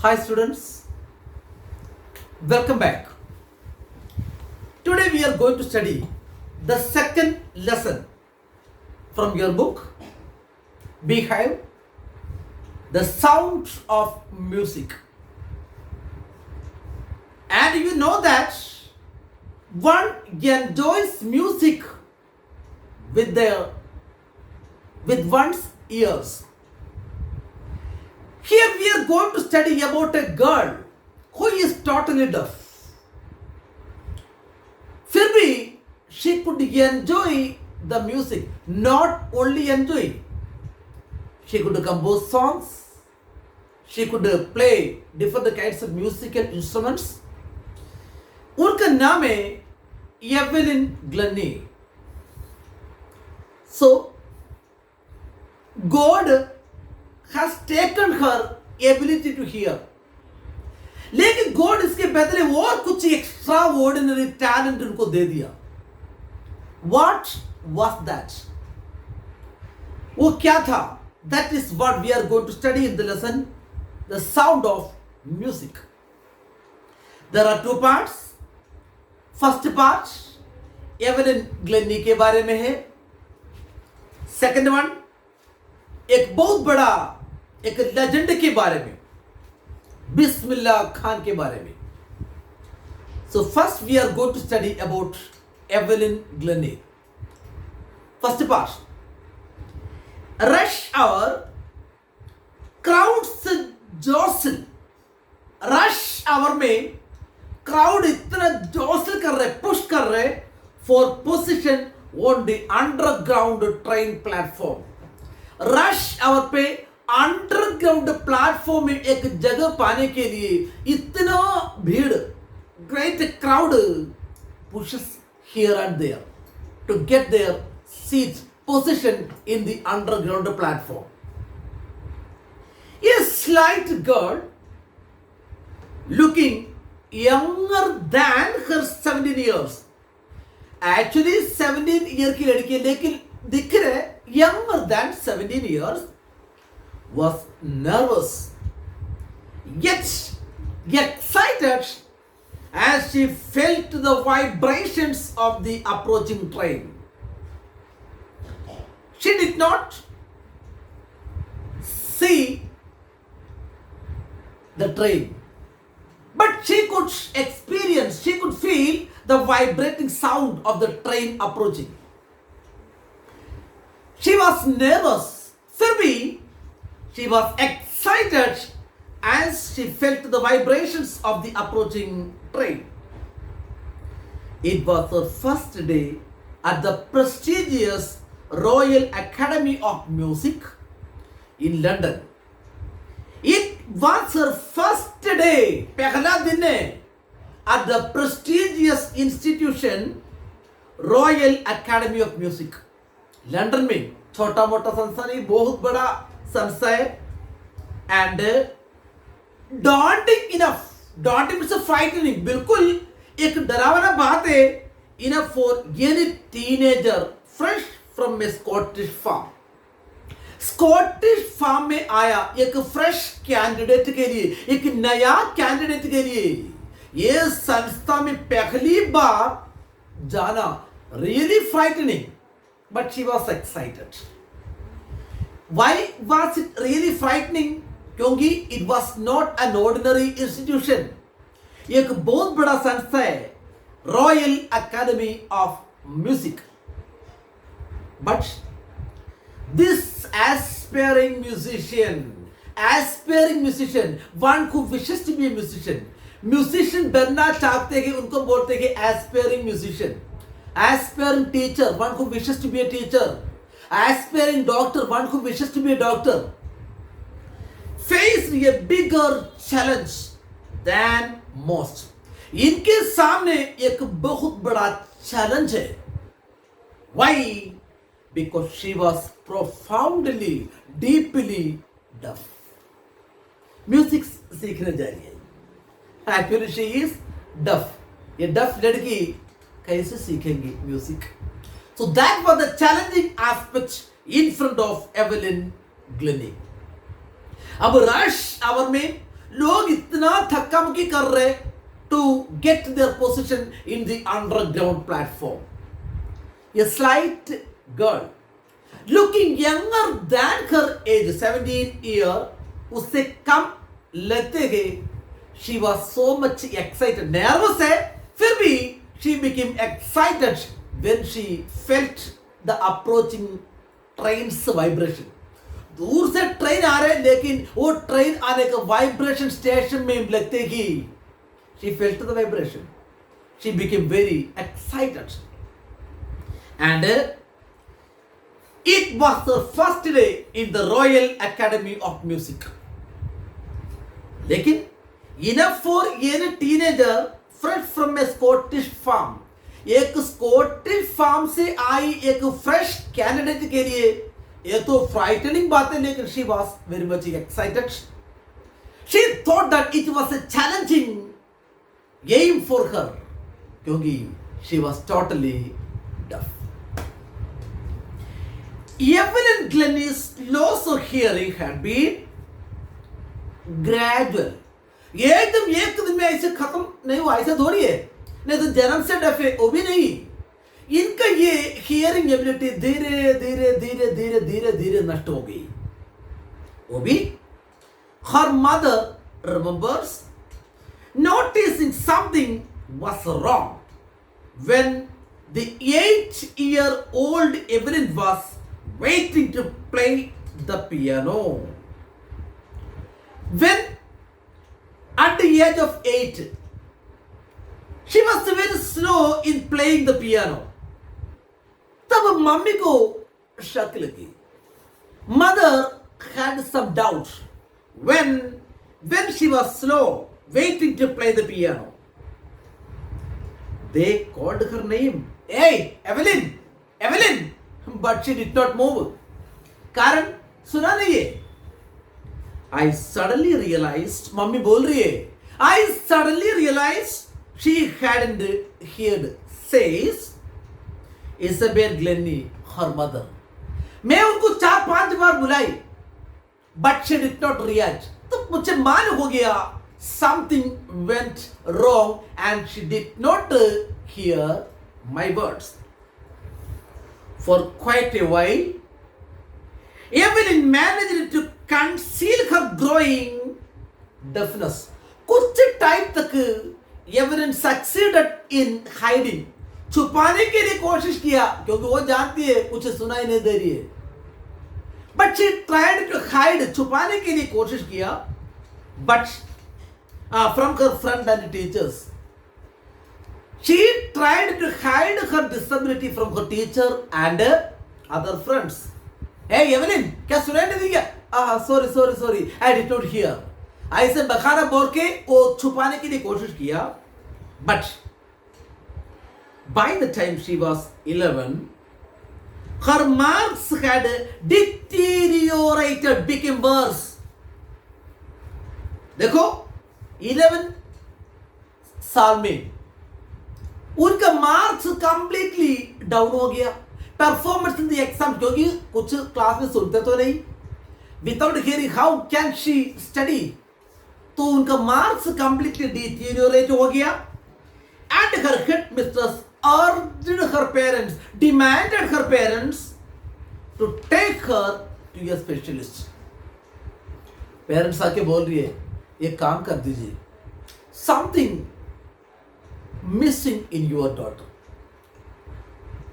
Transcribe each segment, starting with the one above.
Hi students, welcome back. Today we are going to study the second lesson from your book Beehive, the sound of music. And you know that one enjoys music with one's ears. Here we are going to study about a girl who is totally deaf. फिर भी she could enjoy the music, not only enjoy. She could compose songs, she could play different kinds of musical instruments. उनका नाम है Evelyn Glenny. So God has taken her ability to hear. लेकिन God इसके बदले और कुछ extra ordinary talent उनको दे दिया. What was that? वो क्या था? That is what we are going to study in the lesson, the sound of music. There are two parts. First part, Evelyn Glenny के बारे में है. सेकंड वन, एक बहुत बड़ा एक लेजेंड के बारे में, बिस्मिल्लाह खान के बारे में. So first we are going to study about Evelyn Glennie. First part. Rush hour, crowds jostle. Rush hour में crowd इतना jostle कर रहे, push कर रहे for position on the underground train platform. Rush hour पे अंडरग्राउंड प्लेटफॉर्म में एक जगह पाने के लिए इतना भीड़, great crowd pushes here and there to get their seats position in the underground platform. A slight girl looking younger than her 17 years. Actually 17 year की लड़की है लेकिन दिख रहे younger than 17 years was nervous yet excited as she felt the vibrations of the approaching train. She did not see the train, but she could experience, she could feel the vibrating sound of the train approaching. She was nervous, फिर भी she was excited as she felt the vibrations of the approaching train. It was her first day at the prestigious Royal Academy of Music in London. It was her first day, पहला दिन है, at the prestigious institution Royal Academy of Music. London में छोटा मोटा संस्था नहीं, बहुत बड़ा संस्था है. And daunting enough, daunting means frightening, बिल्कुल एक डरावना बात है, enough for any teenager fresh from a Scottish farm. Scottish farm में आया एक फ्रेश कैंडिडेट के लिए, एक नया कैंडिडेट के लिए ये संस्था में पहली बार जाना really frightening, but she was excited. Why was it really frightening? क्योंकि it was not an ordinary institution. एक बहुत बड़ा संस्था है, Royal Academy of Music. But this aspiring musician, one who wishes to be a musician बनना चाहते हैं, उनको बोलते हैं aspiring musician. Aspiring teacher, one who wishes to be a teacher. Aspiring doctor, one who wishes to be a doctor. Faced a bigger challenge than most. इनके सामने एक बहुत बड़ा चैलेंज है. Why? Because she was profoundly, deeply deaf. Music सीखने जा रही है. Actually she is deaf. ये deaf लड़की कैसे सीखेंगी music? So that was the challenging aspect in front of Evelyn Glennie. अब रश आवर में लोग इतना धक्का मुक्की कर रहे to get their position in the underground platform. A slight girl looking younger than her age 17 year, उससे कम लगते हैं, she was so much excited, nervous है फिर भी she became excited when she felt the approaching trains vibration. दूर से train आ रहे लेकिन वो ट्रेन आने का वाइब्रेशन स्टेशन में लगते ही she felt the vibration, she became very excited and it was the first day in the Royal Academy of Music. लेकिन enough for any teenager fresh from a Scottish farm, एक Scottish farm से आई एक fresh candidate के लिए ये तो frightening बात है, लेकिन she was very much excited. She thought that it was a challenging game for her, क्योंकि शी वॉज टोटली डफ। Evelyn Glennie's loss of hearing had been gradual. एकदम एक दिन में ऐसे खत्म नहीं हुआ, ऐसा थोड़ी है, नहीं तो जन्म से डफ है वो भी नहीं। इनका ये हियरिंग एबिलिटी धीरे धीरे धीरे धीरे धीरे धीरे नष्ट हो गई। वो भी her mother remembers noticing something was wrong when the 8-year-old Evelyn was waiting to play the piano. When at the age of 8, she was very slow in playing the piano. तब मम्मी को शक लगी। Mother had some doubts when she was slow waiting to play the piano. They called her name. Hey, Evelyn, Evelyn. But she did not move. कारण सुना नहीं है। I suddenly realized, mummy बोल रही है, I suddenly realized she hadn't heard, says Isabel Glennie, her mother. मैं उनको 4-5 बार बुलाई, but she did not react. तो मुझे मालूम हो गया something went wrong and she did not hear my words. For quite a while, Evelyn managed to conceal her growing deafness. कुछ time तक Evelyn succeeded in hiding. छुपाने के लिए कोशिश किया क्योंकि वो जानती है कुछ सुनाई नहीं दे रही है। But she tried to hide, छुपाने के लिए कोशिश किया, but from her friends and teachers. She tried to hide her disability from her teacher and other friends. Hey Evelyn, क्या सुनाई नहीं दिया? Sorry, I did not hear. ऐसे बखाना बोल के वो छुपाने के लिए कोशिश किया, but by the time she was 11, her marks had deteriorated, became worse. देखो 11 साल में उनका मार्क्स कंप्लीटली डाउन हो गया। परफॉर्मेंस इन द एग्जाम, क्योंकि कुछ क्लास में सुनते तो नहीं, without hearing how can she study, तो उनका मार्क्स कंप्लीटली डिटीरियोरेट हो गया। And her head mistress urged her parents, demanded her parents to take her to a specialist. Parents आके बोल रही है एक काम कर दीजिए, something missing in your daughter.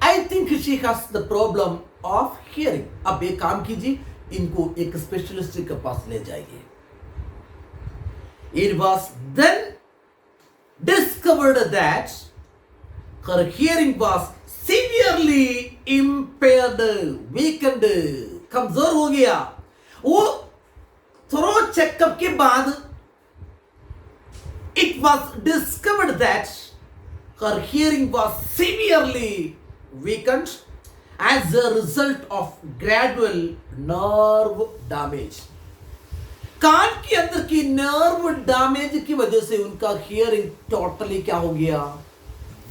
I think she has the problem of hearing. अब एक काम कीजिए, इनको एक स्पेशलिस्ट के पास ले जाइए। It was then discovered that her hearing was severely impaired, weakened, कमजोर हो गया। वो थोरो चेकअप के बाद it was discovered that her hearing was severely weakened as a result of gradual nerve damage. कान के अंदर की नर्व डैमेज की वजह से उनका हियरिंग टोटली क्या हो गया,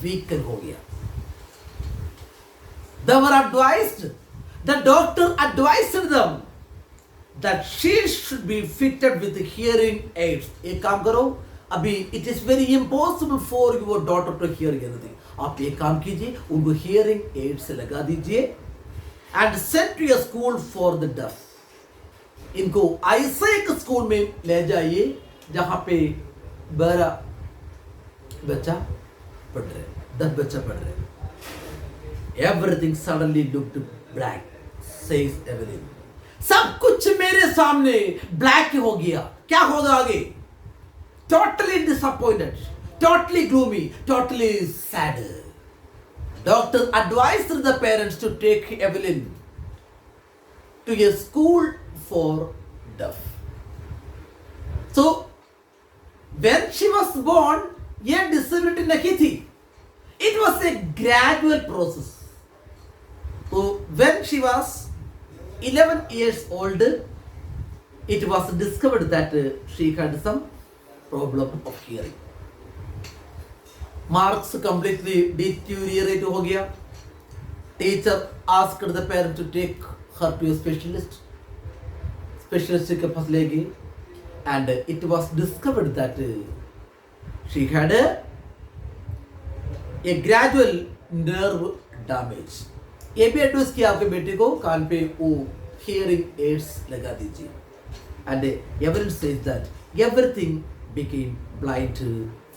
वीकन हो गया। They were advised, the doctor advised them that she should be fitted with hearing aids. एक काम करो, अभी it is very impossible for your daughter to hear anything. आप एक काम कीजिए, उनको hearing aids लगा दीजिए and send to a school for the deaf. इनको ऐसे एक स्कूल में ले जाइए जहां पे 12 बच्चा पढ़ रहे, 10 बच्चा पढ़ रहे. Everything suddenly looked black, says Evelyn. सब कुछ मेरे सामने ब्लैक हो गया. क्या होगा आगे? Totally disappointed, totally gloomy, totally sad. Doctor advised the parents to take Evelyn to a school for deaf. So when she was born, ये disability नहीं थी. It was a gradual process. So when she was 11 years old, it was discovered that she had some problem of hearing. Marks completely deteriorate हो गया. Teacher asked the parent to take her to a specialist. Specialist के पास ले गई, and it was discovered that she had a gradual nerve damage. ये भी advice किया आपके बेटे को, कान पे वो hearing aids लगा दीजिए. And Evelyn says that everything became blind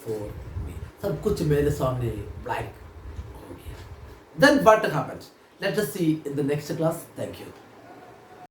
for me. सब कुछ मेरे सामने black हो गया. Then what happened? Let us see in the next class. Thank you.